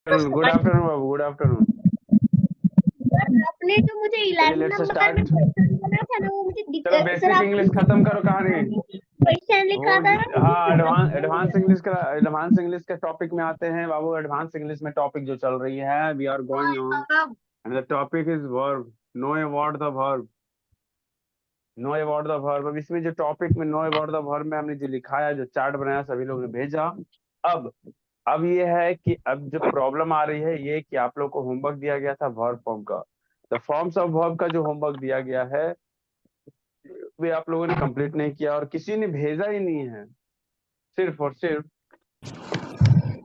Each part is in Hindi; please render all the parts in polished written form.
गुड आफ्टरनून बाबू, गुड आफ्टरनून। आपने जो मुझे चलिए 11 लेट्स नंबर में स्टार्ट। क्वेश्चन बोला था ना, वो मुझे चलो सर बेसिक इंग्लिश आपने खत्म करो कहानी। क्वेश्चन वो लिखा था ना, हाँ, मुझे एडवांस पता एडवांस इंग्लिश का एडवांस इंग्लिश के टॉपिक में आते हैं बाबू। एडवांस इंग्लिश में टॉपिक जो चल रही है, वी आर गोइंग ऑन था। And the topic is verb. Know about the verb, know about the verb. अब इसमें जो टॉपिक में नो अबाउट द वर्ब में हमने जो लिखा है, जो चार्ट बनाया, सभी लोग ने भेजा। अब अब ये है कि अब जो प्रॉब्लम आ रही है ये कि आप लोग को होमवर्क दिया गया था वर्ब फॉर्म का। द फॉर्म्स ऑफ वर्ब का जो होमवर्क दिया गया है वे आप लोगों ने कंप्लीट नहीं किया और किसी ने भेजा ही नहीं है। सिर्फ और सिर्फ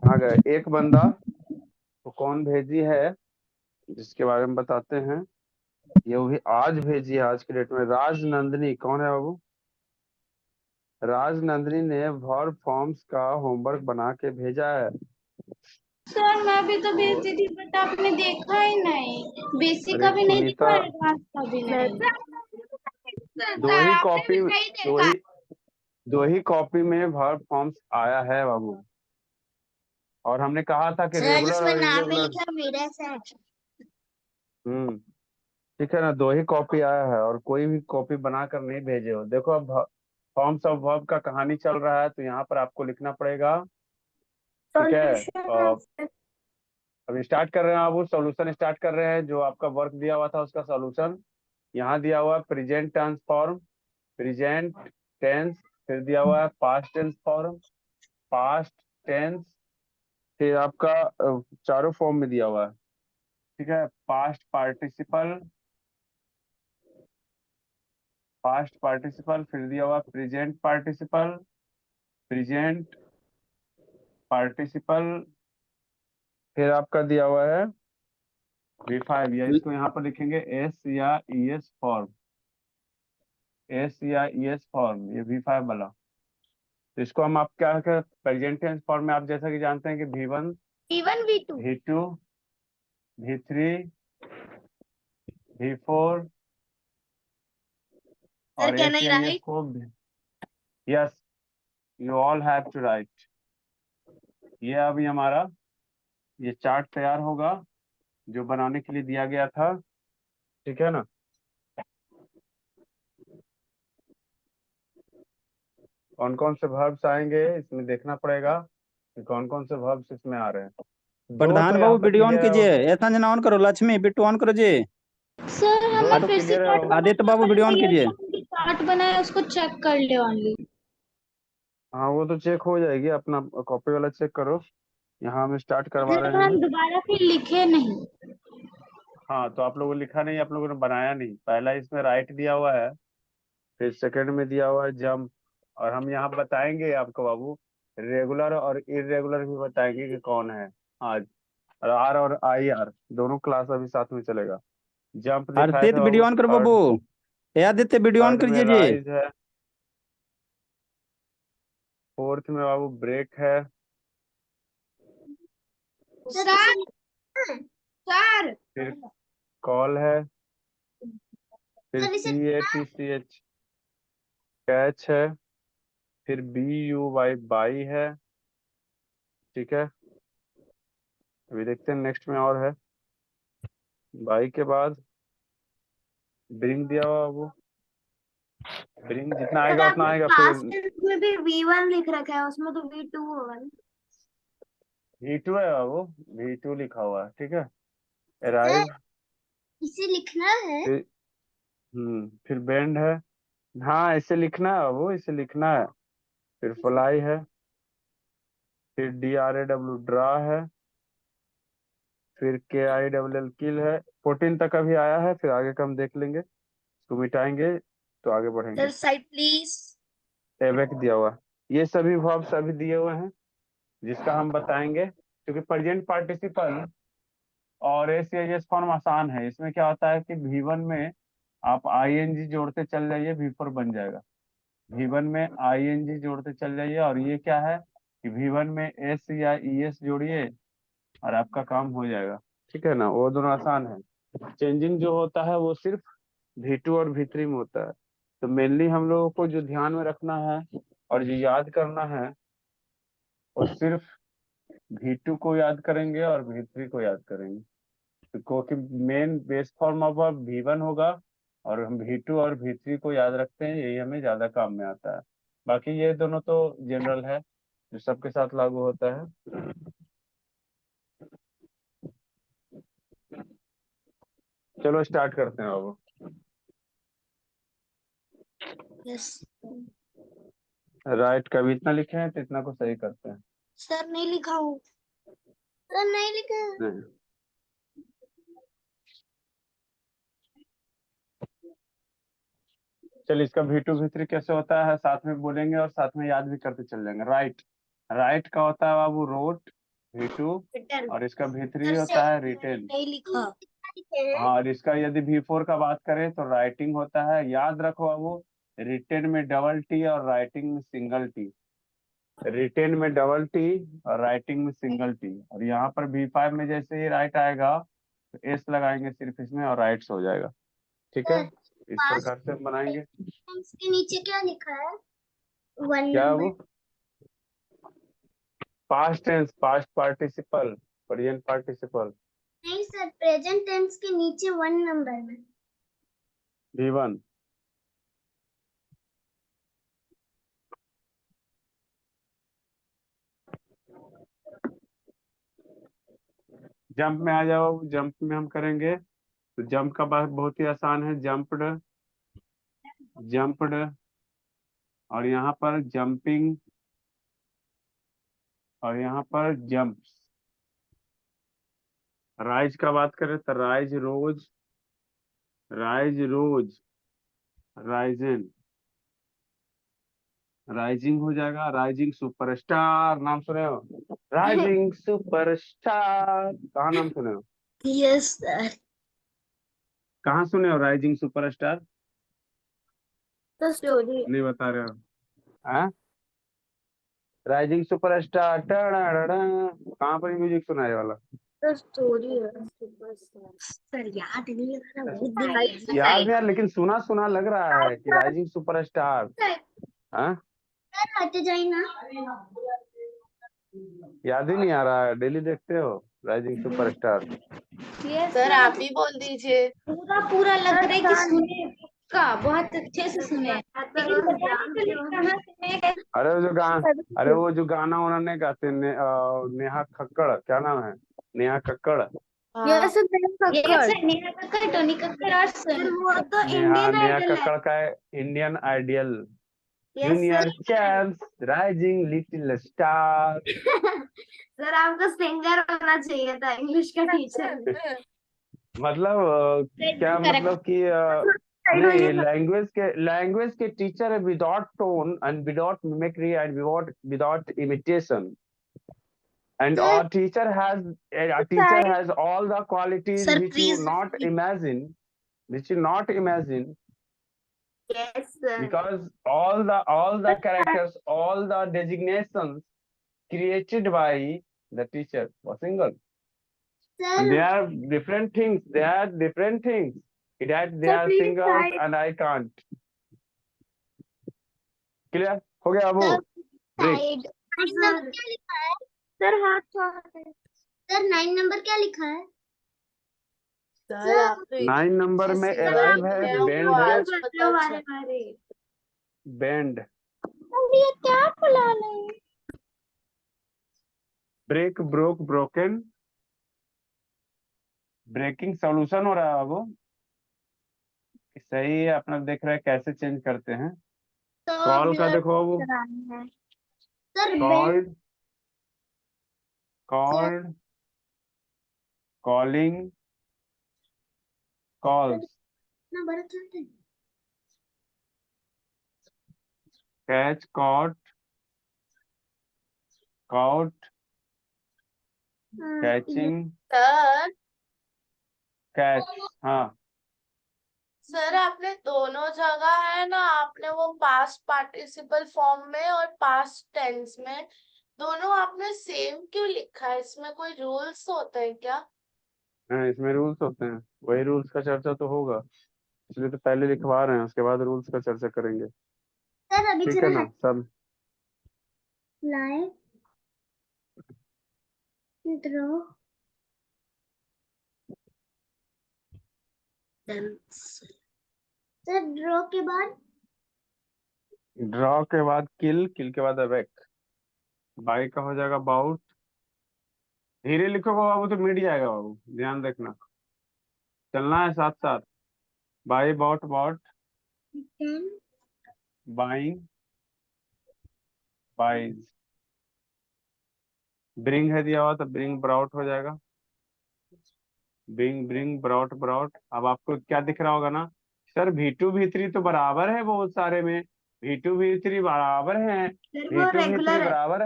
आ गए एक बंदा। वो कौन भेजी है जिसके बारे में बताते हैं। ये भी आज भेजी है, आज के डेट में। राज नंदिनी कौन है बाबू? राज नंदिनी ने वर्ब फॉर्म्स का होमवर्क बना के भेजा है। सर मैं भी तो और भेजी थी, बट आपने देखा ही नहीं। बेसिक अरे का भी नहीं सुनीता, दिखा, एडवांस का भी नहीं। दो सर ही आपने भी कॉपी नहीं दो देखा। ही दो ही कॉपी में वर्ब फॉर्म्स आया है बाबू। और हमने कहा था कि सर रेगुलर जिसमें और नाम नहीं इरेगुलर। लिखा मेरा सर। हम्म, ठीक है ना। दो ही कॉपी आया है और कोई भी कॉपी बनाकर नहीं भेजे हो। देखो अब फॉर्म्स ऑफ वर्ब का कहानी चल रहा है, तो यहाँ पर आपको लिखना पड़ेगा। ठीक है। सॉल्यूशन। अभी स्टार्ट कर रहे हैं आप, सॉल्यूशन स्टार्ट कर रहे हैं। जो आपका वर्क दिया हुआ था उसका सॉल्यूशन यहाँ दिया हुआ है। Present tense form, present tense. फिर दिया हुआ है past tense form, past tense. फिर आपका चारों फॉर्म में दिया हुआ है। ठीक है। Past participle, past participle. फिर दिया हुआ प्रेजेंट पार्टिसिपल, प्रेजेंट पार्टिसिपल। फिर आपका दिया हुआ है V5, या इसको यहाँ पर लिखेंगे एस या ई एस फॉर्म, एस या ई एस फॉर्म, ये V5 वाला। तो इसको हम आप क्या कर, प्रेजेंट टेंस फॉर्म में आप जैसा कि जानते हैं कि V1, V1 V2। V2, V3, V4 sir और क्या एस नहीं या ई एस राइट? को। Yes, you all have to write. ये अभी हमारा ये चार्ट तैयार होगा जो बनाने के लिए दिया गया था। ठीक है ना। कौन कौन से वर्ब्स आएंगे इसमें देखना पड़ेगा कि कौन कौन से वर्ब्स इसमें आ रहे हैं। दो प्रधान तो बाबू यहाँ पर वीडियो ऑन क्लियर है कीजिए। बाबू। एतना जना ऑन करो। लक्ष्मी बिट्टू ऑन करो जी। सर दो हमें तो फिर से क्लियर है chart Babu. Aditya banana Babu video on पड़ेगा, ये कीजिए। जो हमने चार्ट बनाया उसको चेक कर ले ओनली। हाँ वो तो चेक हो जाएगी, अपना कॉपी वाला चेक करो। यहाँ हम स्टार्ट करवा सर रहे हम हैं। दोबारा फिर लिखे नहीं। हाँ तो आप लोगों ने लिखा नहीं, आप लोगों ने बनाया नहीं। पहला इसमें राइट दिया हुआ है, फिर सेकंड में दिया हुआ है जंप। और हम यहाँ बताएंगे आपको बाबू, रेगुलर और इरेगुलर भी बताएंगे कि कौन है आज। और आर और आई आर दोनों क्लास अभी साथ में चलेगा। जंप दिखाए थे आदित्य वीडियो बाबू। ऑन करो बाबू। थर्ड, ए आदित्य वीडियो ऑन थर्ड में कीजिए जी। राइज है। फोर्थ में बाबू ब्रेक है। सर सर फिर कॉल है। फिर सर इसे CATCH कैच है। फिर BUY बाई है। ठीक है। अभी देखते हैं नेक्स्ट में और है। बाई के बाद ब्रिंग दिया हुआ वो, ब्रिंग जितना सर आएगा उतना आपने आएगा। फिर पास्ट टेंस में भी V1 लिख रखा है, उसमें तो V2 होगा ना? V2 है वो, V2 लिखा हुआ है। ठीक है। Sir arrive. इसे लिखना है। फिर फिर बेंड है। हाँ इसे लिखना है वो, इसे लिखना है। फिर फ्लाई है। फिर DRAW ड्रा है। फिर KILL किल है। 14 तक अभी आया है, फिर आगे का हम देख लेंगे। इसको मिटाएंगे तो आगे बढ़ेंगे। Sir side please. एवेक दिया हुआ है। ये सभी वर्ब्स अभी दिए हुए हैं जिसका हम बताएंगे, क्योंकि प्रेजेंट पार्टिसिपल और एस या एस फॉर्म आसान है। इसमें क्या होता है कि V1 में आप ING जोड़ते चल जाइए, V4 बन जाएगा। V1 में ING जोड़ते चल जाइए, और ये क्या है कि V1 में एस या ES जोड़िए और आपका काम हो जाएगा। ठीक है ना, वो दोनों आसान है। चेंजिंग जो होता है वो सिर्फ V2 और V3 में होता है। तो मेनली हम लोगों को जो ध्यान में रखना है और जो याद करना है वो सिर्फ V2 को याद करेंगे और V3 को याद करेंगे, तो क्योंकि main base form of V1 होगा और हम V2 और V3 को याद रखते हैं, यही हमें ज्यादा काम में आता है। बाकी ये दोनों तो जनरल है जो सबके साथ लागू होता है। चलो स्टार्ट करते हैं अब। यस राइट का भी इतना लिखे हैं तो इतना को सही करते हैं। सर, नहीं लिखा हूँ सर, नहीं लिखा। नहीं। चलिए इसका V2 V3 कैसे होता है साथ में बोलेंगे और साथ में याद भी करते चल जाएंगे। राइट, राइट का होता है बाबू रोट V2, रिटर्न और इसका V3 होता है रिटेन। नहीं लिखा। हाँ, और इसका यदि V4 का बात करें तो राइटिंग होता है। याद रखो बाबू, रिटेन में डबल टी और राइटिंग में सिंगल टी। रिटेन में डबल टी और राइटिंग में सिंगल टी। और यहाँ पर V5 में जैसे ही राइट आएगा तो एस लगाएंगे सिर्फ इसमें और राइट्स हो जाएगा। ठीक है, इस प्रकार से हम बनाएंगे। इसके नीचे क्या लिखा है? वन क्या है नंबर। वो? Past tense, past participle, present participle. नहीं सर, प्रेजेंट टेंस के नीचे वन नंबर में। V1। जंप में आ जाओ, जंप में हम करेंगे तो जंप का बात बहुत ही आसान है। जंप्ड, जंप्ड, और यहाँ पर जंपिंग, और यहाँ पर जंप्स। राइज का बात करें तो राइज रोज, राइज रोज, राइजन, राइजिंग हो जाएगा। राइजिंग सुपरस्टार, नाम सुने हो? राइजिंग सुपरस्टार, कहाँ नाम सुने हो? Yes sir. कहाँ सुने हो राइजिंग सुपरस्टार? तो स्टोरी। नहीं बता रहे हो? हाँ, राइजिंग सुपरस्टार कहाँ पर म्यूजिक सुनाए वाला? तो स्टोरी है सर, याद नहीं है ना, बहुत दिन याद यार, लेकिन सुना सुना लग रहा है कि राइजिंग सुपरस्टार। हाँ, हट जाए ना। याद ही नहीं आ रहा है। डेली देखते हो राइजिंग सुपरस्टार? सर आप ही बोल दीजिए। पूरा पूरा लग रहा है कि सुने का बहुत अच्छे से सुने, लेकिन पता नहीं चले कहाँ से मैं अरे वो जो गाना, अरे वो जो गाना उन्होंने गाते नेहा खक्कड़, क्या नाम है? Neha Kakkar. Yes sir, Neha Kakkar, Tony Kakkar और वो तो नेहा, इंडियन नेहा आइडल है। कक्कड़ का है Indian ideal. Yes junior champs, rising little star. Sir, आपको सिंगर होना चाहिए था, इंग्लिश का टीचर। मतलब क्या मतलब कि नहीं, लैंग्वेज के टीचर है without tone and without mimicry and without imitation. And Sir, our teacher has all the qualities Sir, which you please not speak. imagine, which you not imagine, Yes sir. because all the characters, all the designations created by the teacher was single. And they Sir, are different things. They are different things. They Sir, are please singles try. and I can't. Clear? हो गया अबू? साइड। 9 नंबर क्या लिखा है? सर हाथ छोड़। सर 9 नंबर क्या लिखा है? सर आप तो 9 नंबर में इतने अराइव है, सीधे बेंड हो, है, आज पता चला। बेंड, ये क्या फुला रहे? Break, broke, broken, breaking solution हो रहा है बाबू। सही है, अपना देख रहे हैं कैसे चेंज करते हैं। कॉल का देखो बाबू, sir called, called, calling, calls, ना बड़ा चलते हैं। Catch, caught, caught, catching, sir catch. हाँ, सर आपने दोनों जगह है ना, आपने वो पास्ट पार्टिसिपल फॉर्म में और पास्ट टेंस में दोनों आपने सेम क्यों लिखा है? इसमें कोई रूल्स होता है क्या? हाँ, इसमें रूल्स होते हैं। वही रूल्स का चर्चा तो होगा, इसलिए तो पहले लिखवा रहे हैं, उसके बाद रूल्स का चर्चा करेंगे। सर अभी ठीक है जरा ना सब? लाए। ड्रॉ सर ड्रॉ के बाद ड्रॉ के बाद किल, किल के बाद अवेक, बाई का हो जाएगा बाउट। धीरे लिखोगे बाबू तो मिट जाएगा बाबू, ध्यान रखना, चलना है साथ साथ। Buy bought bought, then buying buys, bring है दिया हुआ तो ब्रिंग ब्राउट हो जाएगा, ब्रिंग ब्रिंग ब्राउट ब्राउट। अब आपको क्या दिख रहा होगा ना, सर V2 V3 तो बराबर है बहुत सारे में, V2 V3 बराबर है, सर वो V2 V3 रेगुलर है। बराबर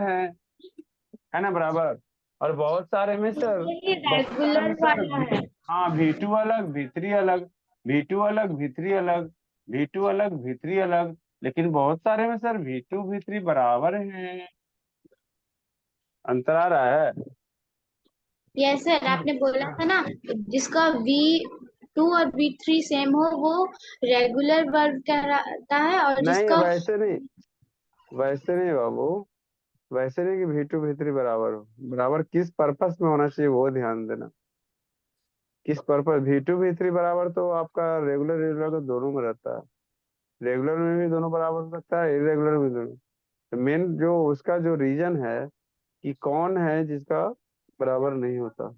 है ना बराबर। और बहुत सारे में सर, ये बहुत सारे रेगुलर में सर वाला है। हाँ V2 अलग V3 अलग, V2 अलग V3 अलग, V2 अलग V3 अलग, लेकिन बहुत सारे में सर V2 V3 बराबर हैं, अंतर आ रहा है। यस सर, आपने बोला था ना जिसका V2 और V3 सेम हो वो रेगुलर वर्ब कहलाता है, और नहीं जिसका वैसे नहीं, वैसे नहीं बाबू, वैसे नहीं कि V2 V3 बराबर हो, बराबर किस पर्पस में होना चाहिए वो ध्यान देना, किस पर्पस। V2 V3 बराबर तो आपका रेगुलर रेगुलर तो दोनों में रहता है, रेगुलर में भी दोनों बराबर हो सकता है, इरेगुलर में दोनों। तो मेन जो उसका जो रीजन है कि कौन है जिसका बराबर नहीं होता,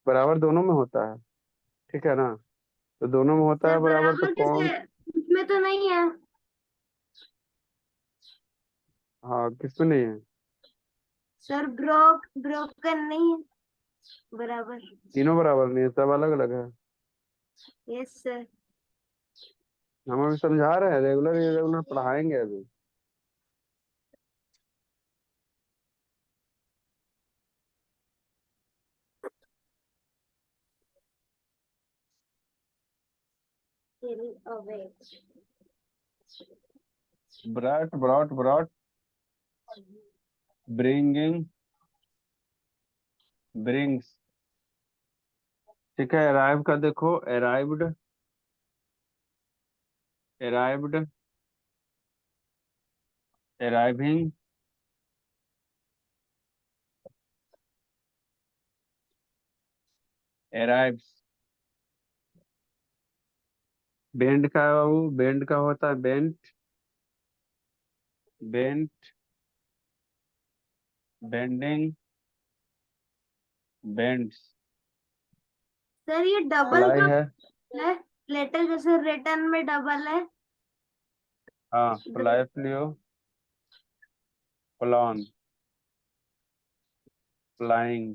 बराबर दोनों में होता है, ठीक है ना, तो दोनों में होता सर है बराबर, तो बराबर कौन। किसके इसमें तो नहीं है। हाँ किसमें नहीं है, सर ब्रोकन नहीं है बराबर। तीनों बराबर नहीं है, सब अलग अलग है। Yes sir. हम अभी समझा रहे हैं, रेगुलर इरेगुलर पढ़ाएंगे अभी। Brought brought brought, bringing brings, ठीक है। अराइव का देखो, arrived arrived, arriving, arrives. Bend का है बाबू, बेंड का होता है bent, bent, bending, bends. Sir ये डबल फ्लाई का है, है, लेटर जैसे रिटर्न में डबल है। हाँ फ्लाई फ्लियो, फ्लॉन, फ्लाइंग।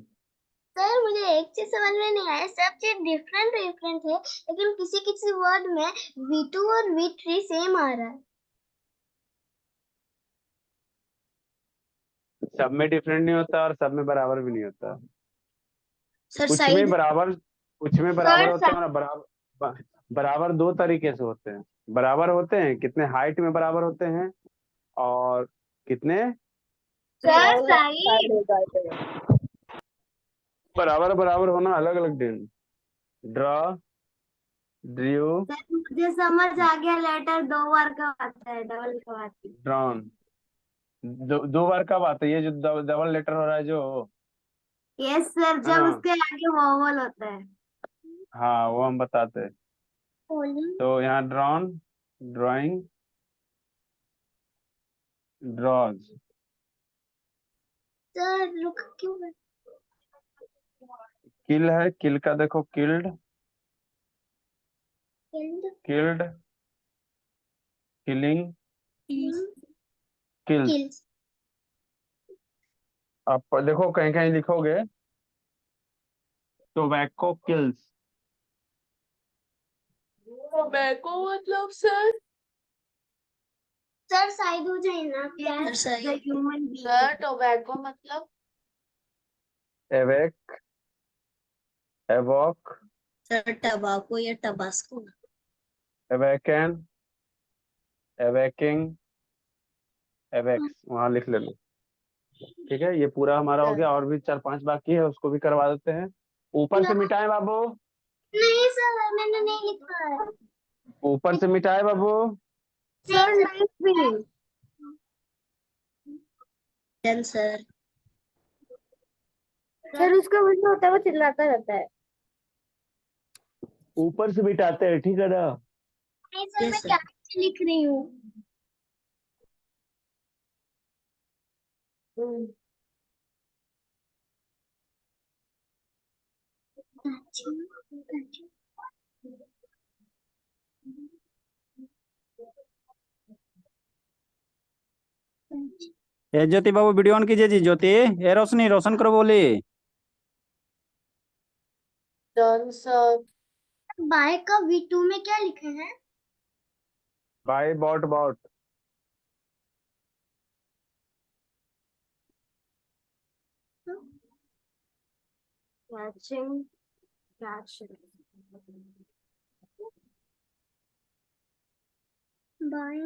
सर मुझे एक चीज समझ में नहीं आया, सब चीज डिफरेंट डिफरेंट है, लेकिन किसी किसी वर्ड में V2 और V3 सेम आ रहा है। सब में डिफरेंट नहीं होता और सब में बराबर भी नहीं होता, सर कुछ में साइज बराबर, कुछ में बराबर सर होते हैं, और बराबर बराबर दो तरीके से होते हैं। बराबर होते हैं कितने हाइट में बराबर होते हैं, और कितने सर साइज बराबर बराबर होना अलग अलग दिन। ड्रॉ, ड्रू, सर मुझे समझ आ गया, लेटर दो बार का आता है, डबल का आता है। ड्रॉन। दो बार कब आता है, ये जो डबल लेटर हो रहा है जो, यस सर, है जब ना, उसके आगे वोवल होता है। हाँ वो हम बताते हैं। तो यहाँ ड्रॉन, ड्राइंग, ड्रॉज। सर रुक क्यों गए? किल है, किल का देखो killed, killed, killing, kills. Kills आप देखो कहीं कहीं लिखोगे टोबैको किल्स, टोबैको मतलब सर? सर साइड हो जाए ना, that's the human sir being. Tobacco मतलब? एवेक, एवॉक, सर टबाको या टबास्को। एवेकन, एवेकिंग, एवेक्स, वहां लिख लेना, ठीक है। ये पूरा हमारा हो गया, और भी 4-5 बाकी है, उसको भी करवा देते हैं। ऊपर से मिटाए बाबू, नहीं सर मैंने नहीं लिखा है। ऊपर से मिटाए बाबू। सर लाइफ भी डन सर। सर उसका वजन होता है, वो चिल्लाता रहता है। ऊपर से बिठाते हैं, ठीक है ना। नहीं सर, मैं क्या लिख रही हूँ। ए ज्योति बाबू वीडियो ऑन कीजिए जी। ज्योति, ए रोशनी रोशन करो बोली। Done sir. बाय का V2 में क्या लिखा है? Buy bought bought. Catching catch. Bye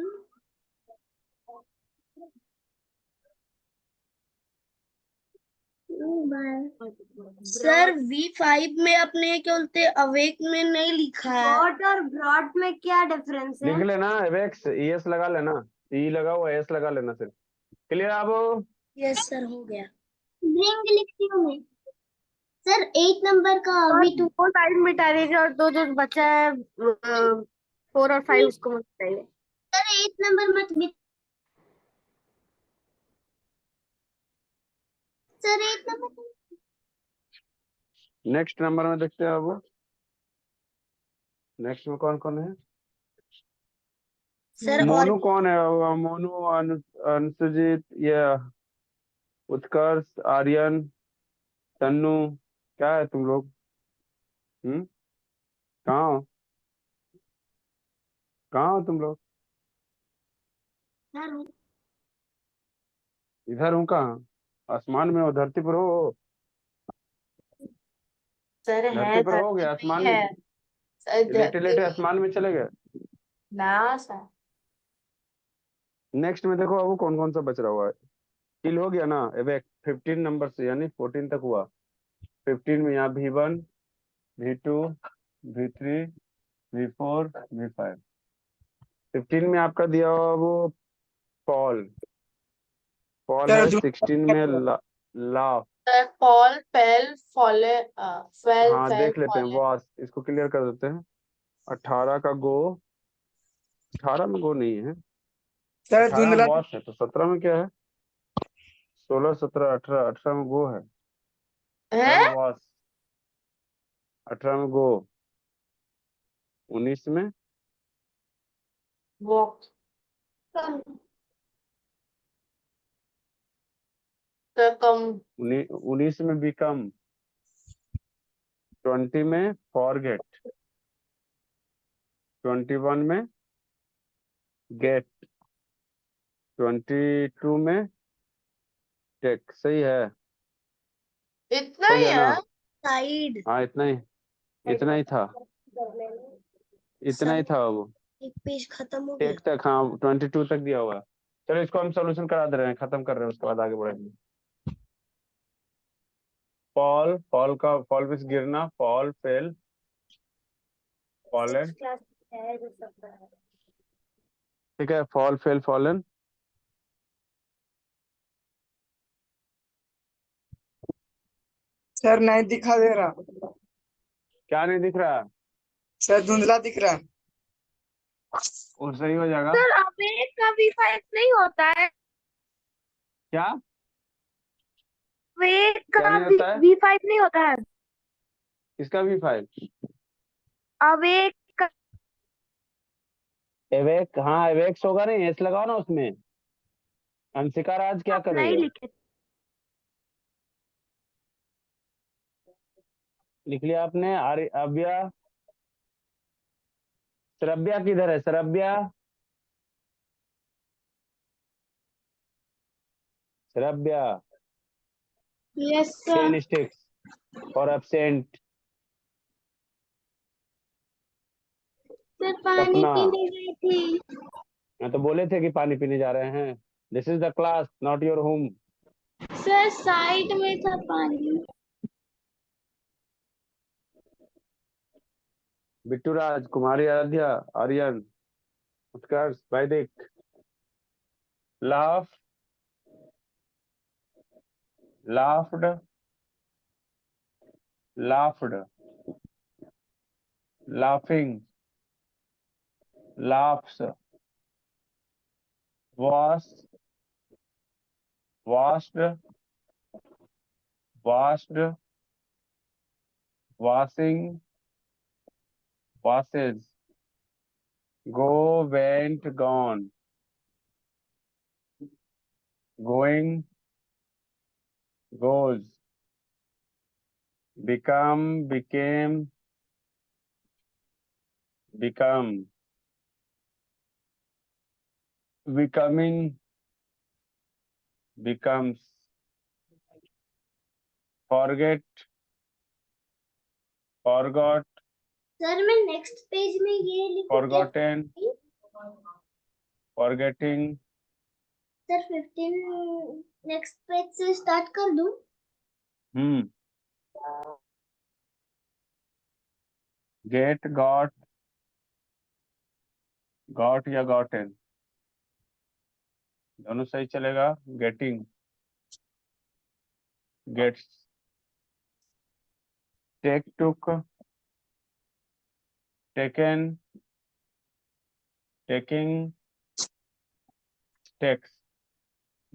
sir V5 में अपने क्या बोलते अवेक में नहीं लिखा है। ब्रॉड और ब्रॉड में क्या डिफरेंस है? लिख लेना एवेक्स, ES लगा लेना, E लगा हुआ एस लगा लेना सिर्फ। क्लियर आप? यस सर, हो गया। ब्रिंग लिखती हूँ मैं। सर 8 नंबर का V2। वो साइड मिटा दीजिए और दो जो बचा है 4 और 5 उसको मत बताइए। सर 8 नंबर मत सर 8 नंबर। नेक्स्ट नंबर में देखते हैं अब। नेक्स्ट में कौन कौन है? सर और मोनू कौन है? मोनू, अनुसुजीत, ये उत्कर्ष, आर्यन, तन्नू, क्या है तुम लोग? कहाँ हो? कहाँ हो तुम लोग? इधर हूँ कहाँ? आसमान में हो, धरती पर हो? सर है, धरती पर हो धरती गया, पे आसमान ही में? है सर, लेटे लेटे धरती आसमान में चले गए? ना सर। नेक्स्ट में देखो अब कौन कौन सा बच रहा हुआ है। किल हो गया ना? अब 15 नंबर से यानी 14 तक हुआ। 15 में यहाँ V1, V2, V3, V4, V5। 15 में आपका दिया हुआ वो पॉल। पॉल है। 16 में laugh. Sir fall fell fallen fell हाँ फेल देख लेते हैं, फॉले। वॉस, इसको क्लियर कर देते हैं। 18 का गो। 18 में गो नहीं है। सर 18 में धुंधला वॉस है, तो 17 में क्या है? 16, 17, 18। 18 में गो है। 18 है में वॉस। 18 में गो। 19 में वॉक। सर कम। 19 में बिकम। 20 में फॉरगेट। 21 में गेट। 22 में टेक। सही है? इतना हो ही गया ना? है। साइड हाँ इतना ही, इतना ही था, इतना ही था वो। एक पेज खत्म हो टेक तक, हाँ 22 तक दिया हुआ है। चलो इसको हम सोल्यूशन करा दे रहे हैं, खत्म कर रहे हैं, उसके बाद आगे बढ़ेंगे। फॉल, फॉल का फॉल में गिरना, फॉल फेल, फॉलन। क्लास है जो सब पढ़ा है। ठीक है, फॉल फेल फॉलन। सर नहीं दिखा दे रहा। क्या नहीं दिख रहा? सर धुंधला दिख रहा। वो सही हो जाएगा। सर अवेक का V5 नहीं होता है। क्या? अवेक क्या का नहीं होता है? V5 नहीं होता है। किसका भी फाइल? अवेक का एवेक, हाँ एवेक्स होगा। नहीं एस लगाओ ना उसमें। अंशिका राज क्या आप कर रही नहीं है? लिखे। लिख लिया आपने? अव्या, श्रव्या किधर है? Shravya, Shravya. Yes sir. 10 sticks for absent. Sir पानी सपना, पीने गई थी। मैं तो बोले थे कि पानी पीने जा रहे हैं। This is the class, not your home. Sir side में था पानी। बिट्टू राज, कुमारी आराध्या, आर्यन, उत्कर्ष, वैदिक, laugh, laughed, laughed, laughing, laughs, was, washed, washed, washing, washes, go, went, gone, going, goes, become, became, become, becoming, becomes, forget, forgot, sir मैं नेक्स्ट पेज में ये लिखूं क्या? forgotten, forgetting, sir 15 next page से स्टार्ट कर दूं? get, got, got या gotten दोनों सही चलेगा। getting, gets, take, took, taken, taking, takes।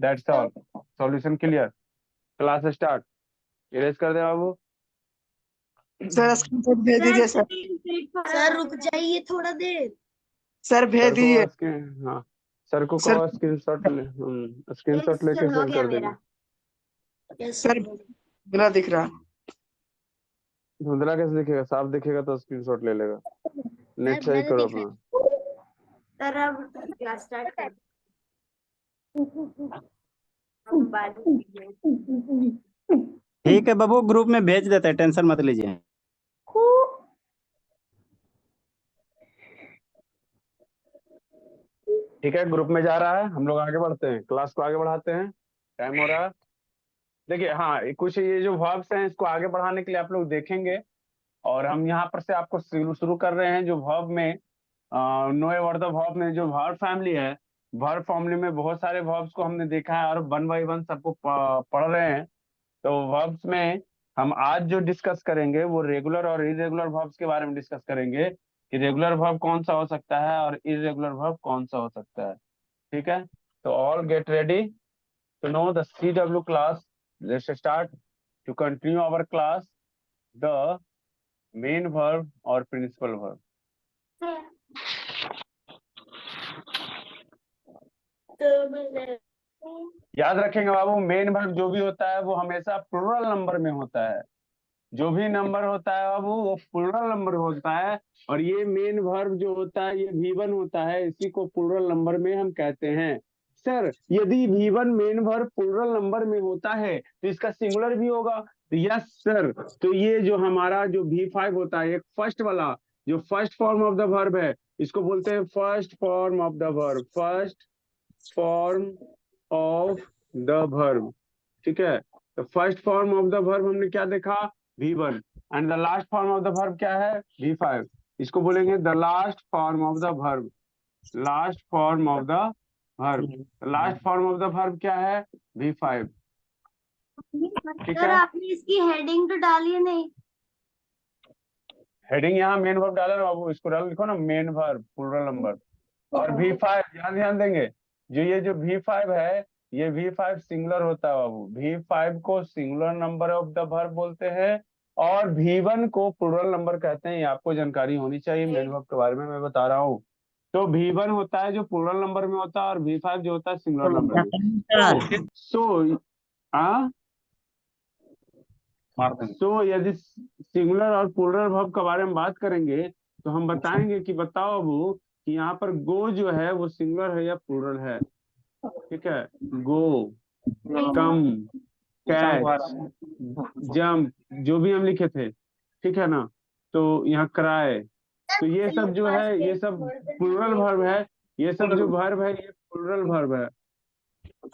That's all। Solution clear। Class start. Erase कर दे बाबू। सर स्क्रीनशॉट भेज दीजिए सर। सर रुक जाइए थोड़ा देर। सर भेज दीजिए। हाँ सर को सर कहो स्क्रीनशॉट ले, स्क्रीनशॉट लेके हो सेंड गया कर देंगे। मेरा। सर धुंधला दिख रहा। धुंधला कैसे दिखेगा? साफ दिखेगा तो स्क्रीनशॉट ले लेगा। नेट सही करो अपना। सर अब क्लास स्टार्ट कर। ठीक है बाबू, ग्रुप में भेज देते हैं, टेंशन मत लीजिए। ठीक है, ग्रुप में जा रहा है, हम लोग आगे बढ़ते हैं, क्लास को आगे बढ़ाते हैं, टाइम हो रहा है। देखिए हाँ, कुछ ये जो वर्ब्स हैं इसको आगे बढ़ाने के लिए आप लोग देखेंगे, और हम यहाँ पर से आपको शुरू कर रहे हैं। जो वर्ब में no a word the verb में जो वर्ब फैमिली है, वर्ब फैमिली में बहुत सारे वर्ब्स को हमने देखा है और वन बाई वन सबको पढ़ रहे हैं। तो वर्ब्स में हम आज जो डिस्कस करेंगे वो रेगुलर और इरेगुलर वर्ब्स के बारे में डिस्कस करेंगे कि रेगुलर वर्ब कौन सा हो सकता है और इरेगुलर वर्ब कौन सा हो सकता है। ठीक है, तो all get ready to know the CW class. Let's start to continue our class the main verb और प्रिंसिपल वर्ब। याद रखेंगे बाबू, मेन वर्ब जो भी होता है वो हमेशा प्लूरल नंबर में होता है। जो भी नंबर होता है बाबू वो प्लूरल नंबर होता है, और ये मेन वर्ब जो होता है ये V1 होता है, इसी को प्लूरल नंबर में हम कहते हैं। सर यदि V1 main verb plural number में होता है तो इसका सिंगुलर भी होगा। यस सर, तो ये जो हमारा जो V5 होता है, एक फर्स्ट वाला जो first form of the verb है, इसको बोलते हैं first form of the verb, first form of the verb. ठीक है, तो first form of the verb हमने क्या देखा? V1, and the last form of the verb क्या है? V5। इसको बोलेंगे the last form of the verb, last form of the verb. Last form of the verb क्या है? V5। ठीक सर है, आपने इसकी हेडिंग तो डाली है नहीं? हेडिंग यहाँ मेन वर्ब डाला ना बाबू, इसको डाल लिखो ना मेन वर्ब प्लूरल नंबर। और V5 ध्यान देंगे, जो ये जो V5 है ये V5 सिंगुलर होता है बाबू। V5 को singular number of the verb बोलते हैं और V1 को प्लूरल नंबर कहते हैं। ये आपको जानकारी होनी चाहिए मेन वर्ब के बारे में, मैं बता रहा हूँ। तो V1 होता है जो प्लूरल नंबर में होता है और V5 जो होता है सिंगुलर नंबर में। सो यदि सिंगुलर और प्लूरल वर्ब के बारे में बात करेंगे तो हम बताएंगे कि बताओ बाबू कि यहाँ पर गो जो है वो सिंगुलर है या प्लूरल है। ठीक है, गो, कम, कैच, जंप, जो भी हम लिखे थे, ठीक है ना। तो यहाँ क्राई, तो ये सब जो है ये सब प्लूरल वर्ब है। ये सब जो वर्ब है ये प्लूरल वर्ब है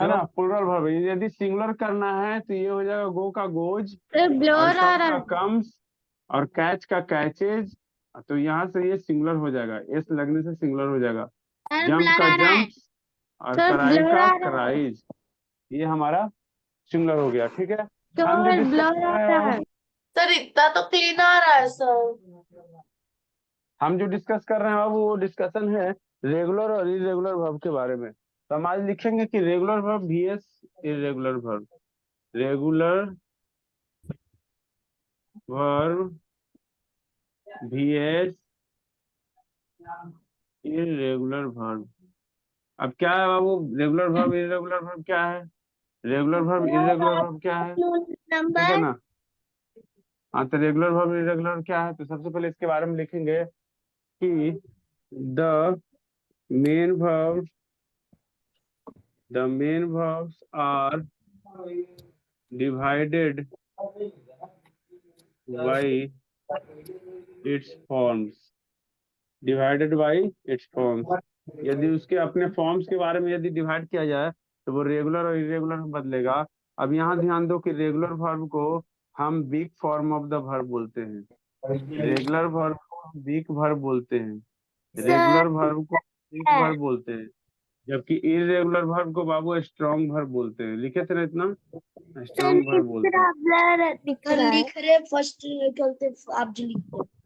ना, प्लूरल वर्ब है। यदि सिंगुलर करना है तो ये हो जाएगा गो का गोज, और कम का कम्स, और कैच का कैचेज। तो यहाँ से ये सिंगुलर हो जाएगा, एस लगने से सिंगुलर हो जाएगा। जंप का जंप्स और कराई का कराइज, ये हमारा सिंगुलर हो गया। ठीक है, हम जो डिस्कस कर रहे हैं सर इतना तो क्लीन आ रहा है सर। हम जो डिस्कस कर रहे हैं बाबू वो डिस्कशन है रेगुलर और इरेगुलर वर्ब के बारे में। तो हम आज लिखेंगे कि regular verb VS irregular verb, regular verb VS irregular verb. अब क्या है बाबू, रेगुलर वर्ब इरेगुलर वर्ब क्या है, रेगुलर वर्ब इरेगुलर वर्ब क्या है, ठीक है नंबर ना। हाँ, तो रेगुलर वर्ब इरेगुलर क्या है, तो सबसे पहले इसके बारे में लिखेंगे कि the main verb verbs are divided by its forms, divided by its forms. यदि उसके अपने फॉर्म्स के बारे में यदि डिवाइड किया जाए तो वो रेगुलर और इरेगुलर में बदलेगा। अब यहाँ ध्यान दो कि रेगुलर वर्ब को हम weak form of the verb बोलते हैं, रेगुलर वर्ब को हम वीक वर्ब बोलते हैं, रेगुलर वर्ब को वीक वर्ब बोलते हैं, जबकि इरेगुलर वर्ब को बाबू स्ट्रॉन्ग वर्ब बोलते हैं। लिखे थे ना इतना, स्ट्रॉन्ग वर्ब बोलते हैं। लिख रहे फर्स्ट निकलते आप जो लिखते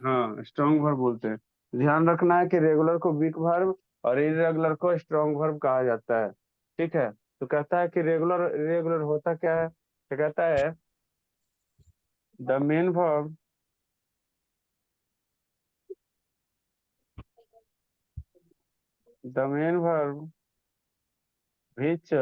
हाँ, स्ट्रॉन्ग वर्ब बोलते हैं। ध्यान रखना है कि रेगुलर को वीक वर्ब और इरेगुलर को स्ट्रॉन्ग वर्ब कहा जाता है, ठीक है। तो कहता है कि रेगुलर इरेगुलर होता क्या है, तो कहता है द मेन वर्ब which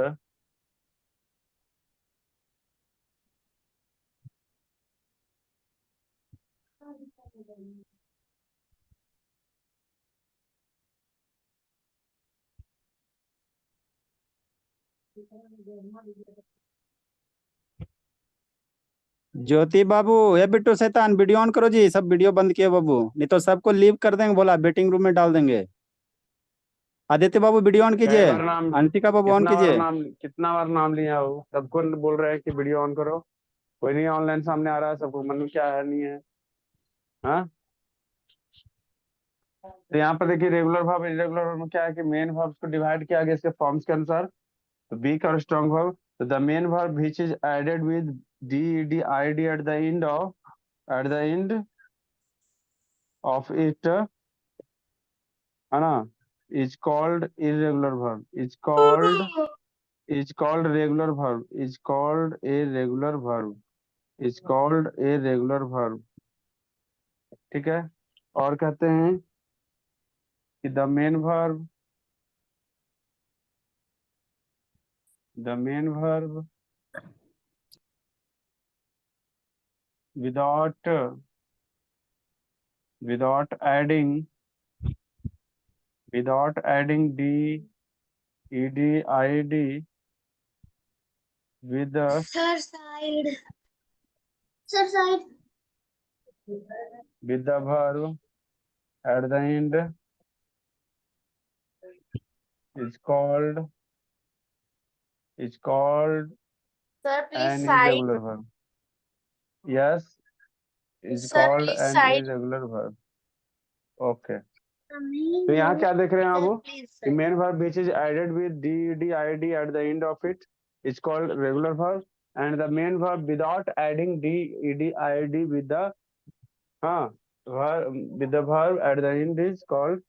ज्योति बाबू, ये बिट्टू शैतान वीडियो ऑन करो जी, सब वीडियो बंद किए बाबू, नहीं तो सबको लीव कर देंगे, बोला वेटिंग रूम में डाल देंगे। आदित्य बाबू वीडियो ऑन कई कीजिए, बार नाम, अंशिका बाबू ऑन कीजिए। कितना बार नाम लिया हो, सबको बोल रहे हैं कि वीडियो ऑन करो, कोई नहीं ऑनलाइन सामने आ रहा है, सबको मन में क्या है नहीं है। हाँ, तो यहाँ पर देखिए रेगुलर वर्ब इरेगुलर वर्ब में क्या है कि मेन वर्ब्स को डिवाइड किया गया इसके फॉर्म्स के अनुसार, तो वीक और स्ट्रॉन्ग वर्ब। तो the main verb which is added with ed id at the end of it, है ना, is called irregular verb, is called regular verb, is called a regular verb, is called a regular verb, ठीक है। और कहते हैं कि the main verb without adding d ed id with the sir side verb at the end is called sir please an side, irregular verb. Yes, is sir called please an side. irregular verb. Okay. तो यहाँ क्या देख रहे हैं आप, वो main verb which is added with d ed at the end of it is called regular verb, and the main verb without adding d ed with the verb at the end is called।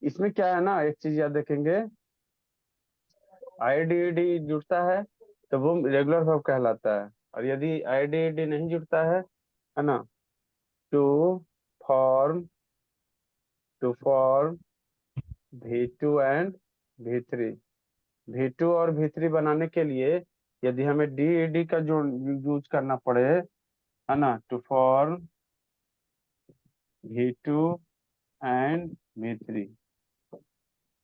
इसमें क्या है ना, एक चीज याद रखेंगे, id जुड़ता है तो वो रेगुलर वर्ब कहलाता है, और यदि id नहीं जुड़ता है ना, to form V2 and V3, V2 और V3 बनाने के लिए यदि हमें ed का जो यूज करना पड़े, है ना, to form V2 and V3,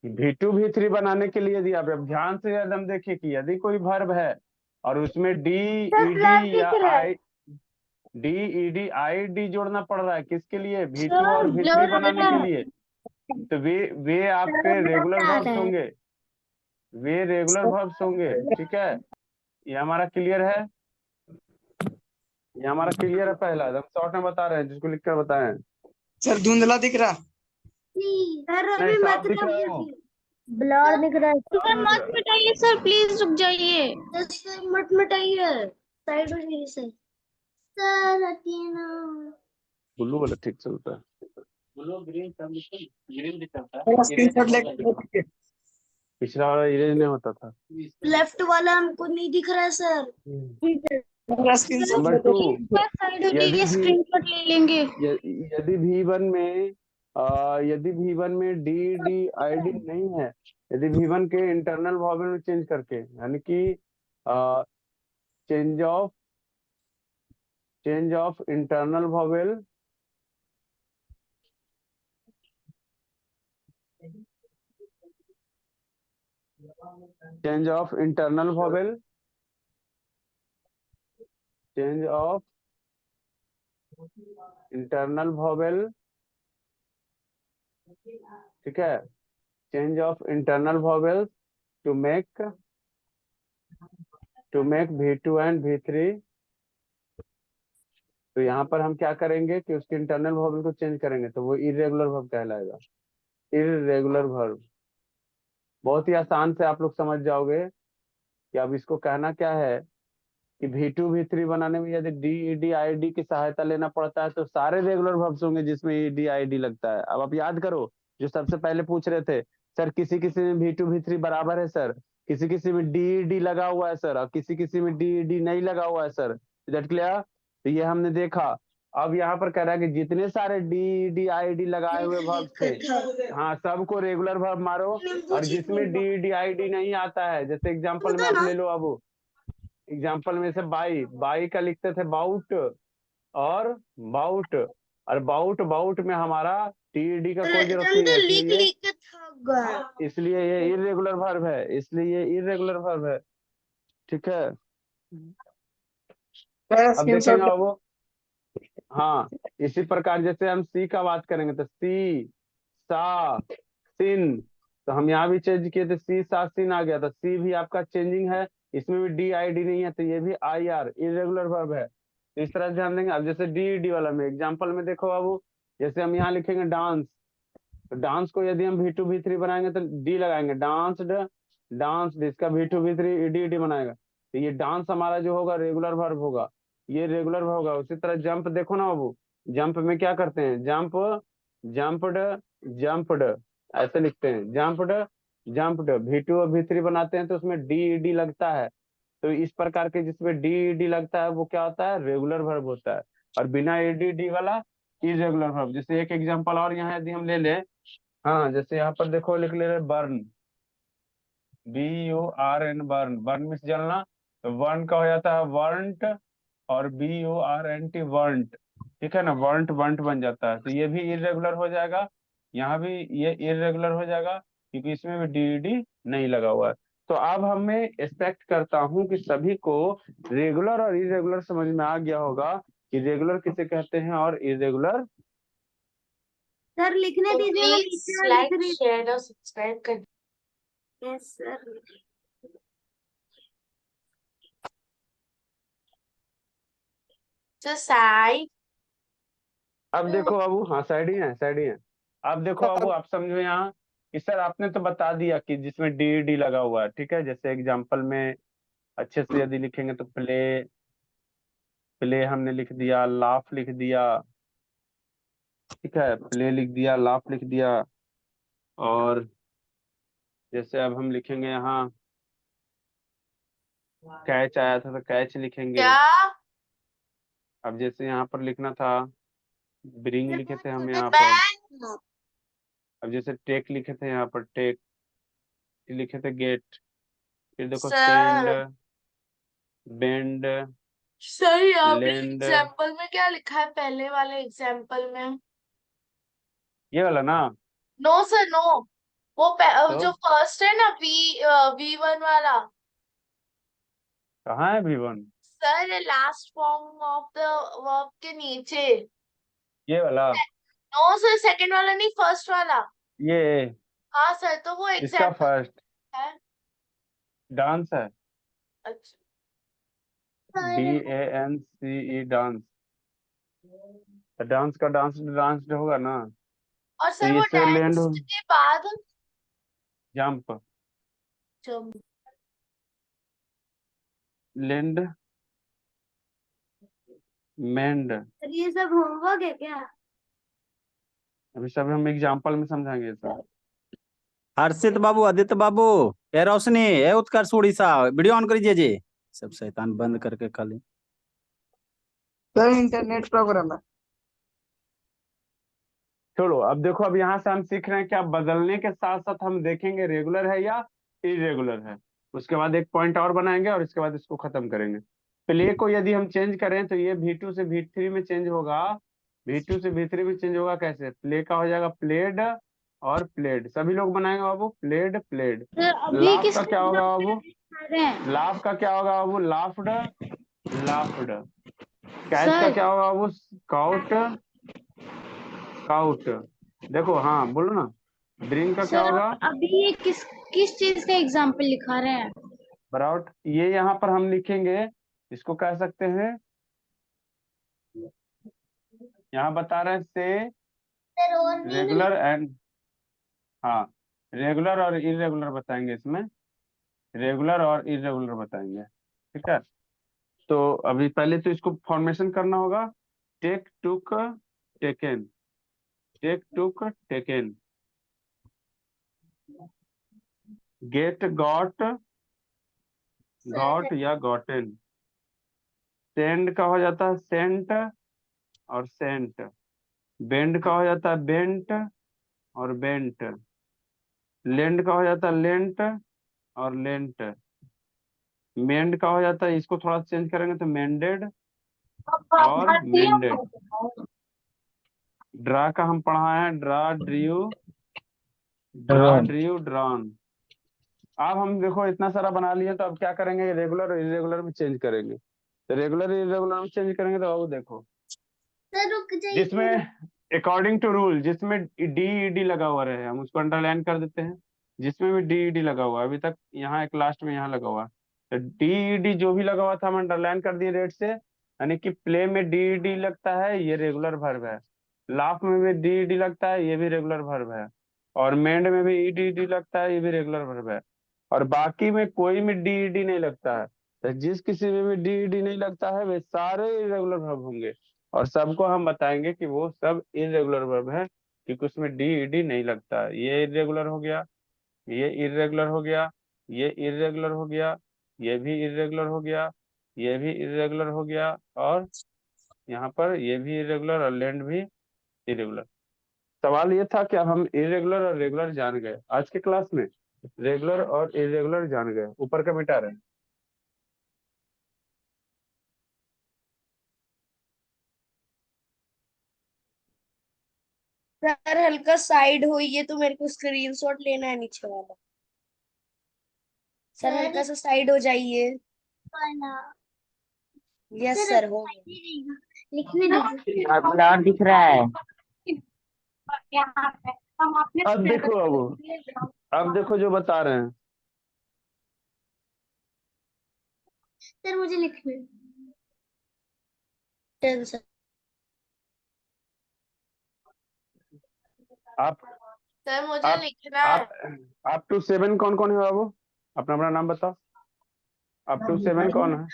V2 V3 बनाने के लिए यदि आप अब ध्यान से एकदम देखिए कि यदि कोई वर्ब है और उसमें d ed जोड़ना पड़ रहा है, किसके लिए, V2 और V3 बनाने के लिए, तो वे आपके रेगुलर वर्ब्स होंगे, वे रेगुलर वर्ब्स होंगे, ठीक है। ये हमारा क्लियर है, ये हमारा क्लियर है। पहला हम शॉर्ट में बता रहे हैं, जिसको लिखकर बताएं। सर धुंधला दिख रहा, नहीं, साफ दिख रहा है वो, ब्लर दिख रहा है साफ दिख रहा है। मिटाइए सर, प्लीज रुक जाइए। मत मिटाइए, साइड हो जाइए सर। सर अतीना ब्लू वाला ठीक चलता है। मेरा स्क्रीनशॉट लेके पिछला वाला इरेज नहीं होता था। लेफ्ट वाला हमको नहीं दिख रहा है सर। मेरा स्क्रीनशॉट नंबर 2, साइड होगी यदि ये भी स्क्रीनशॉट ले लेंगे। यदि V1 में यदि V1 में DDID नहीं है, यदि V1 के इंटरनल वॉवेल में चेंज करके, यानी कि change of internal vowel, change of internal vowel, change of internal vowel, ठीक है, change of internal vowel to make V2 and V3। तो यहाँ पर हम क्या करेंगे कि उसके इंटरनल वर्ब को चेंज करेंगे, तो वो इरेगुलर वर्ब कहलाएगा। इरेगुलर वर्ब बहुत ही आसान से आप लोग समझ जाओगे कि अब इसको कहना क्या है कि V2 V3 बनाने में यदि DED की सहायता लेना पड़ता है तो सारे रेगुलर वर्ब्स होंगे जिसमें ED लगता है। अब आप याद करो जो सबसे पहले पूछ रहे थे, सर किसी किसी में V2 V3 बराबर है सर, किसी किसी में DED लगा हुआ है सर, और किसी किसी में DED नहीं लगा हुआ है सर। That clear? तो ये हमने देखा। अब यहाँ पर कह रहा है कि जितने सारे DED लगाए हुए वर्ब्स थे, हाँ, सबको रेगुलर वर्ब मारो, और जिसमें DED नहीं आता है, जैसे एग्जाम्पल में आप ले लो, अब एग्जाम्पल में से बाई का लिखते थे बाउट और बाउट, और बाउट में हमारा टीडी का कोई जरूरत नहीं है, इसलिए ये इरेगुलर वर्ब है, इसलिए ये इरेगुलर वर्ब है। ठीक है, मेरा अब स्क्रीनशॉट देखेंगे वो, हाँ, इसी प्रकार जैसे हम सी का बात करेंगे तो सी सा सिन, तो हम यहाँ भी चेंज किए थे, सी सा सिन आ गया, तो सी भी आपका चेंजिंग है, इसमें भी DID नहीं है, तो ये भी IR इरेगुलर वर्ब है। तो इस तरह ध्यान देंगे। अब जैसे DED वाला में एग्जांपल में देखो बाबू, जैसे हम यहाँ लिखेंगे डांस, तो डांस को यदि हम V2 V3 बनाएंगे तो डी लगाएंगे, डांस्ड डांस, इसका V2 V3 ED बनाएगा, तो ये डांस हमारा जो होगा रेगुलर वर्ब होगा, ये रेगुलर होगा। उसी तरह जंप देखो ना बाबू, जंप में क्या करते हैं, जंप्ड जंप्ड ऐसे लिखते हैं, जंप्ड V2 और V3 बनाते हैं तो उसमें DED लगता है, तो इस प्रकार के जिसमें DED लगता है वो क्या होता है, रेगुलर वर्ब होता है, और बिना ED वाला इरेगुलर वर्ब। जैसे एक एग्जांपल और यहाँ यदि हम ले ले, हाँ, जैसे यहाँ पर देखो लिख ले रहे burn, BURN burn, burn means जलना, तो वर्न का हो जाता है वर्ंट, और BURNT वर्ंट, ठीक है ना, वर्ंट वर्ंट बन जाता है, तो ये भी इरेगुलर हो जाएगा, यहाँ भी ये इरेगुलर हो जाएगा क्योंकि इसमें भी DED नहीं लगा हुआ है। तो अब हमें एक्सपेक्ट करता हूँ कि सभी को रेगुलर और इरेगुलर समझ में आ गया होगा कि रेगुलर किसे कहते हैं और इरेगुलर। सर लिखने तो दीजिए, मैं प्लीज नीचे लिख लाइक रही शेयर और सब्सक्राइब कर। हूँ। Yes sir. Just साइड अब देखो बाबू, हाँ साइड ही है, साइड ही है। अब देखो बाबू, आप समझो यहाँ कि सर आपने तो बता दिया कि जिसमें DED लगा हुआ है, ठीक है, जैसे एग्जांपल में अच्छे से यदि लिखेंगे तो प्ले प्ले हमने लिख दिया, लाफ लिख दिया, ठीक है, प्ले लिख दिया, लाफ लिख दिया, और जैसे अब हम लिखेंगे यहाँ कैच आया था तो कैच लिखेंगे। क्या? अब जैसे यहाँ पर लिखना था ब्रिंग लिखे थे हम यहाँ पर, बैन। अब जैसे टेक लिखे थे यहाँ पर टेक, लिखे थे गेट, फिर देखो सेंड, सर बेंड, सर यहाँ पे लेंड, एग्जाम्पल में क्या लिखा है, पहले वाले एग्जाम्पल में? ये वाला ना, नो सर नो, वो तो जो फर्स्ट है ना, V1 वाला। कहाँ है V1? Sir last form of the verb के नीचे। ये वाला, नो सर, सेकंड वाला नहीं, फर्स्ट वाला। ये हाँ सर, तो वो इसका एग्जाम्पल फर्स्ट है। डांस है, अच्छा, DANCE डांस, तो डांस का डांस डांस होगा ना, और तो सर वो इससे लैंड डांस के बाद जंप, जब लैंड मेंड। सर ये सब होमवर्क है क्या? अभी सब हम एग्जाम्पल में समझाएंगे sir. Harshit Babu, Aditya Babu, A Roshni, A Utkarsh Orissa, video on करिए जी। सब शैतान बंद करके खाली। सर इंटरनेट प्रोग्राम है। चलो अब देखो, अब यहाँ से हम सीख रहे हैं क्या, बदलने के साथ साथ हम देखेंगे रेगुलर है या इरेगुलर है। उसके बाद एक पॉइंट और बनाएंगे और इसके बाद इसको खत्म करेंगे। प्ले को यदि हम चेंज करें तो ये V2 से V3 में चेंज होगा। V2 से V3 में चेंज होगा कैसे? प्ले का हो जाएगा प्लेड और प्लेड। सभी लोग बनाएंगे बाबू, प्लेड प्लेड। सर अभी लाफ किस का क्या होगा बाबू? बता रहे हैं? लाफ का क्या होगा बाबू? Laughed laughed. कैच का सर क्या होगा बाबू? Scout cout. देखो हाँ बोलो ना। ड्रिंक का क्या सर होगा? आप अभी ये किस किस चीज का एग्जाम्पल लिखा रहे हैं? ब्राउट। ये यहाँ पर हम लिखेंगे, इसको कह सकते हैं, यहाँ बता रहे हैं से रेगुलर एंड, हाँ रेगुलर और इरेगुलर बताएंगे इसमें, रेगुलर और इरेगुलर बताएंगे। ठीक है, तो अभी पहले तो इसको फॉर्मेशन करना होगा। Take took taken, take took taken. Get got, got या गॉटन। सेंड का हो जाता है सेंट और सेंट। बेंड का हो जाता है बेंट और बेंट। लेंड का हो जाता है लेंट और लेंट। मेंड का हो जाता है, इसको थोड़ा चेंज करेंगे तो मेंडेड और मेंडेड। ड्रा का हम पढ़ाए हैं ड्रा ड्रीव, ड्रा ड्रीव ड्रॉन। अब हम देखो इतना सारा बना लिए, तो अब क्या करेंगे, रेगुलर और इरेगुलर में चेंज करेंगे। तो रेगुलर इरेगुलर में चेंज करेंगे तो अब देखो, सर रुक जाइए। जिसमें अकॉर्डिंग टू रूल जिसमें DED लगा हुआ रहे हम उसको अंडरलाइन कर देते हैं। जिसमें भी DED लगा हुआ है, अभी तक यहाँ एक लास्ट में यहाँ लगा हुआ है, तो DED जो भी लगा हुआ था हम अंडरलाइन कर दिए रेड से। यानी कि प्ले में DED लगता है, ये रेगुलर वर्ब है। लाफ में भी DED लगता है, ये भी रेगुलर वर्ब है। और मेंड में भी EDD लगता है, ये भी रेगुलर वर्ब है। और बाकी में कोई में DED नहीं लगता है। तो जिस किसी में भी DED नहीं लगता है वे सारे इरेगुलर वर्ब होंगे। और सबको हम बताएंगे कि वो सब इरेगुलर वर्ब है, क्योंकि उसमें DED नहीं लगता है। ये इरेगुलर हो गया, ये इरेगुलर हो गया, ये इरेगुलर हो गया, ये भी इरेगुलर हो गया, ये भी इरेगुलर हो गया, और यहाँ पर ये भी इरेगुलर और लैंड भी इरेगुलर। सवाल ये था कि अब हम इरेगुलर और रेगुलर जान गए आज के क्लास में। रेगुलर और इरेगुलर जान गए, ऊपर का मिटा रहे हैं। सर हल्का साइड होइए तो मेरे को स्क्रीनशॉट लेना है नीचे वाला। सर हल्का सा साइड हो जाइए। यस सर हो गया। लिखने दीजिए। अपना दिख रहा है। अब देखो, अब देखो जो बता रहे हैं। सर मुझे लिखने टेंशन। आप सर मुझे आप लिखना है। आप टू 7 कौन कौन है बाबू? अपना अपना नाम बताओ। अप टू 7 कौन है?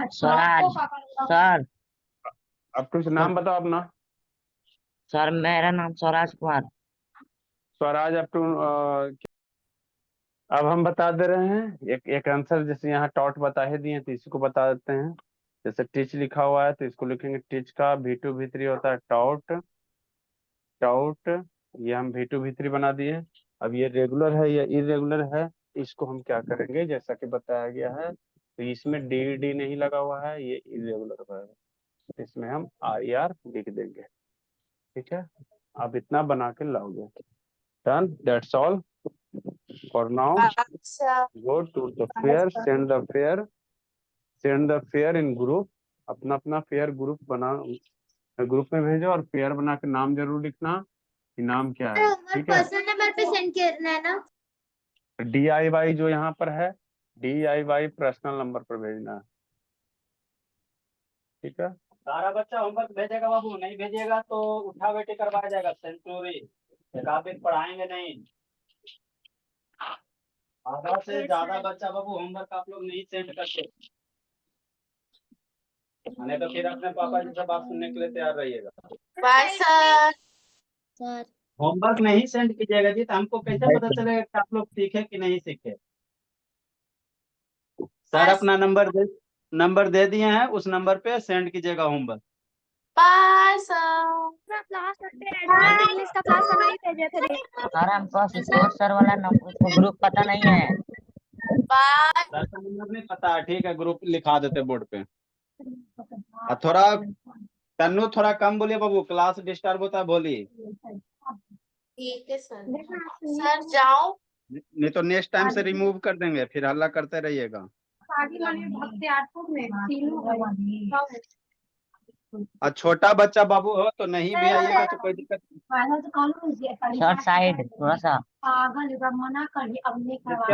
स्वराज सर। अप टू नाम बताओ अपना। सर मेरा नाम स्वराज कुमार। Swaraj up to. अब हम बता दे रहे हैं एक एक आंसर, जैसे यहाँ टॉट बता ही दिए तो इसको बता देते हैं। जैसे टीच लिखा हुआ है तो इसको लिखेंगे टीच का V2 V3 होता है टॉट, टॉट। ये हम V2 V3 बना दिए। अब ये रेगुलर है या इरेगुलर है, इसको हम क्या करेंगे, जैसा कि बताया गया है तो इसमें DED नहीं लगा हुआ है, ये इरेगुलर है, इसमें हम IR लिख देंगे। ठीक है, आप इतना बना के लाओगे। Done, that's all for now. अच्छा go to the fair, send the fair in group. अपना अपना फेयर ग्रुप बना, ग्रुप में भेजो, और फेयर बना के नाम जरूर लिखना कि नाम क्या है। ठीक है, पर्सनल नंबर पे सेंड करना है ना? DIY जो यहाँ पर है, DIY पर्सनल नंबर पर भेजना है। ठीक है, सारा बच्चा होमवर्क भेजेगा बाबू, नहीं भेजेगा तो उठा बैठी करवाया जाएगा सेंचुरी। एकाधिक पढ़ाएंगे नहीं। आधा से ज्यादा बच्चा बाबू होमवर्क आप लोग नहीं सेंड करते। नहीं तो फिर अपने पापा जी से बात सुनने के लिए तैयार रहिएगा। Bye sir. सर होमवर्क नहीं सेंड कीजिएगा जी, तो हमको कैसे पता चलेगा कि आप लोग सीखे कि नहीं सीखे। सर अपना नंबर दे दिए हैं, उस नंबर पे सेंड कीजिएगा होमवर्क। Bye sir. इंग्लिश का क्लास हम नहीं भेजे थे। सर हमको संतोष सर वाला उसको ग्रुप पता नहीं है। बाय। सर का नंबर नहीं पता, ठीक है, ग्रुप लिखा देते बोर्ड पे। और थोड़ा तन्नू थोड़ा कम बोलिए बाबू, क्लास डिस्टर्ब होता है, बोलिए। ठीक है सर। सर जाओ। नहीं तो नेक्स्ट टाइम से रिमूव कर देंगे, फिर हल्ला करते रहिएगा। और छोटा बच्चा बाबू हो तो नहीं भी आइएगा तो कोई दिक्कत नहीं। शॉर्ट साइड थोड़ा सा जिसके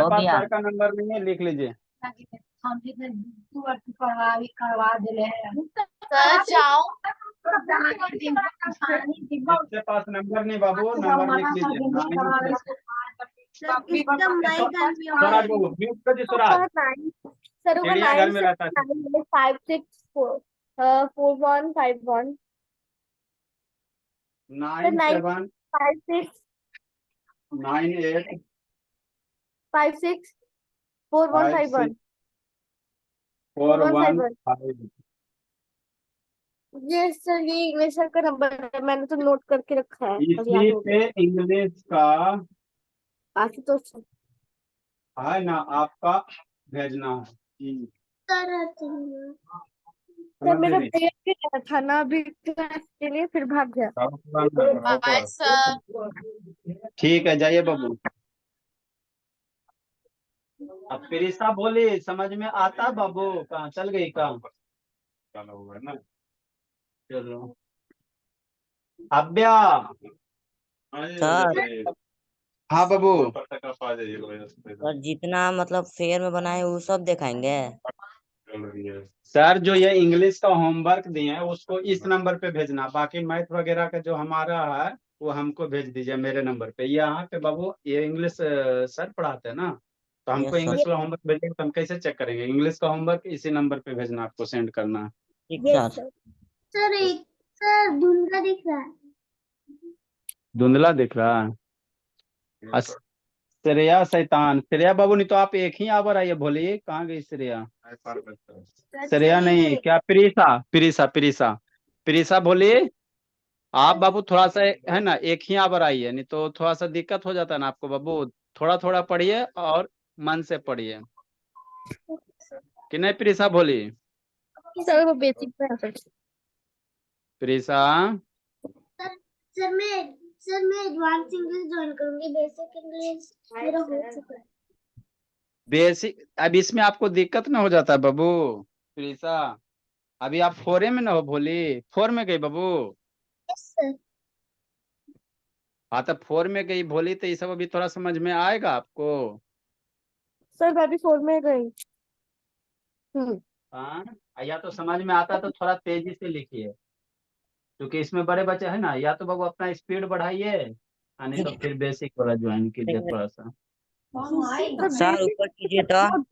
हो पास गया। सर का नंबर नहीं है लिख लीजिए। सर जाओ। जिसके पास नंबर नहीं बाबू, नंबर लिख लीजिए। स्वराज बाबू म्यूट कर दी स्वराज, चिड़ियाघर में रहता है। 95741 9798 56 4151 4151। ये सर, ये इंग्लिश सर का नंबर है, मैंने तो नोट करके रखा है। इसी पे इंग्लिश का बाकी तो है ना आपका भेजना है। सर मेरा पेट भी गया था ना अभी क्लास के लिए, फिर भाग गया। Bye sir. ठीक है, जाइए बाबू। अब प्रिसा बोली समझ में आता बाबू, कहाँ चल गई काम ना। चलो अभ्या। सर हाँ बाबू। सर जितना मतलब फेयर में बनाए वो सब दिखाएंगे। सर जो ये इंग्लिश का होमवर्क दिए हैं उसको इस नंबर पे भेजना, बाकी मैथ वगैरह का जो हमारा है वो हमको भेज दीजिए मेरे नंबर पे। यहाँ पे बाबू ये इंग्लिश सर पढ़ाते हैं ना, तो हमको यस इंग्लिश सर। का होमवर्क भेजिएगा तो हम कैसे चेक करेंगे। इंग्लिश का होमवर्क इसी नंबर पे भेजना, आपको सेंड करना है। ठीक सर। सर एक सर धुंधला दिख रहा है। धुंधला दिख रहा है। श्रेया शैतान, श्रेया बाबू नहीं तो आप एक ही आवर आइए, बोलिए कहाँ गई श्रेया। श्रेया नहीं, क्या प्रीसा प्रीसा प्रीसा प्रीसा बोलिए। आप बाबू थोड़ा सा है ना एक ही आवर आइए, नहीं तो थोड़ा सा दिक्कत हो जाता है ना आपको बाबू। थोड़ा थोड़ा पढ़िए और मन से पढ़िए, कि नहीं प्रीसा बोलिए। सर वो बेसिक पे है सर। प्रीसा सर मैं एडवांस इंग्लिश ज्वाइन करूंगी, बेसिक इंग्लिश मेरा हो चुका है। बेसिक अब इसमें आपको दिक्कत ना हो जाता है बाबू। प्रीसा अभी आप 4 में ना हो, भोली 4 में गई बाबू। सर हाँ तो 4 में गई भोली, तो ये सब अभी थोड़ा समझ में आएगा आपको। सर मैं भी 4 में गई। हाँ, या तो समझ में आता तो थोड़ा तेजी से लिखिए, क्योंकि इसमें बड़े बच्चे हैं ना। या तो बाबू अपना स्पीड बढ़ाइए, नहीं तो फिर बेसिक वाला ज्वाइन कीजिए थोड़ा सा। सर ऊपर कीजिए तो।